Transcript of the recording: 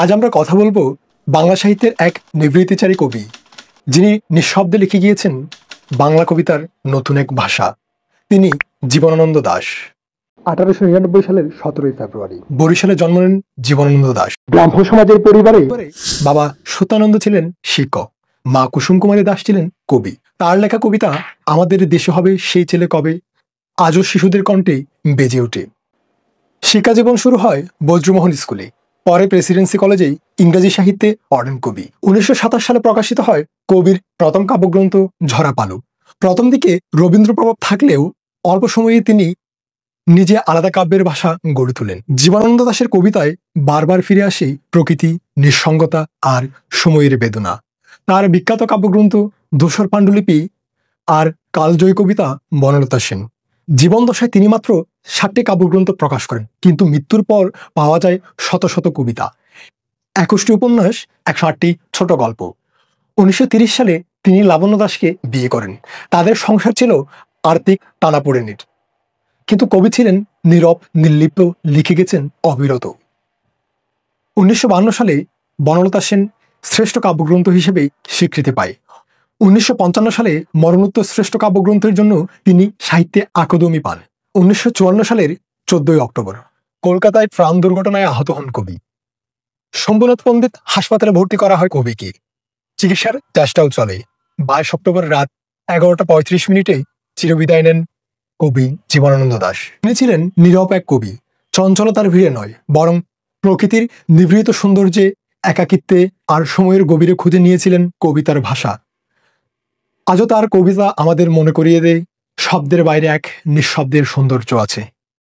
আজ আমরা কথা বলবো বাংলা সাহিত্যের এক নিবৃত্তিচারী কবি, যিনি নিঃশব্দে লিখে গিয়েছেন বাংলা কবিতার নতুন এক ভাষা। তিনি জীবনানন্দ দাশ। 1899 সালের 17 ফেব্রুয়ারি বরিশালে জন্ম নেন জীবনানন্দ দাশ। ব্রাহ্ম সমাজের পরিবারে বাবা সত্যানন্দ ছিলেন শিক্ষক, মা কুসুম কুমারী দাস ছিলেন কবি। তার লেখা কবিতা আমাদের দেশে হবে সেই ছেলে কবে আজও শিশুদের কণ্ঠে বেজে ওঠে। শিক্ষাজীবন শুরু হয় বজ্রমোহন স্কুলে, পরে প্রেসিডেন্সি কলেজেই ইংরেজি সাহিত্যে পড়েন কবি। 1927 সালে প্রকাশিত হয় কবির প্রথম কাব্যগ্রন্থ ঝরা পালু। প্রথম দিকে রবীন্দ্র প্রভাব থাকলেও অল্প সময়ে তিনি নিজে আলাদা কাব্যের ভাষা গড়ে তোলেন। জীবনানন্দ দাশের কবিতায় বারবার ফিরে আসে প্রকৃতি, নিঃসঙ্গতা আর সময়ের বেদনা। তার বিখ্যাত কাব্যগ্রন্থ ধূসর পাণ্ডুলিপি আর কালজয়ী কবিতা বনলতা সেন। জীবন দশায় তিনি মাত্র 7টি কাব্যগ্রন্থ প্রকাশ করেন, কিন্তু মৃত্যুর পর পাওয়া যায় শত শত কবিতা, 21টি উপন্যাস, 108টি ছোট গল্প। 1930 সালে তিনি লাবণ্য দাসকে বিয়ে করেন। তাদের সংসার ছিল আর্থিক টানাপোড়েনের, কিন্তু কবি ছিলেন নীরব, নির্লিপ্ত, লিখে গেছেন অবিরত। 1952 সালে বনলতা সেন শ্রেষ্ঠ কাব্যগ্রন্থ হিসেবে স্বীকৃতি পায়। 1955 সালে মরণোত্তর শ্রেষ্ঠ কাব্যগ্রন্থের জন্য তিনি সাহিত্যে আকাদেমি পান। 1954 সালের 14 অক্টোবর কলকাতায় ট্রাম দুর্ঘটনায় আহত হন কবি। শম্ভুনাথ পণ্ডিত হাসপাতালে ভর্তি করা হয় কবিকে। চিকিৎসার চেষ্টাও চলে। 22 অক্টোবর রাত 11:35 চিরবিদায় নেন কবি জীবনানন্দ দাশ। তিনি ছিলেন নীরব এক কবি, চঞ্চলতার ভিড়ে নয়, বরং প্রকৃতির নিভৃত সৌন্দর্যে, একাকিত্বে আর সময়ের গভীরে খুঁজে নিয়েছিলেন কবিতার ভাষা। আজও তার কবিতা আমাদের মনে করিয়ে দেয় শব্দের বাইরে এক নিঃশব্দের সৌন্দর্য আছে।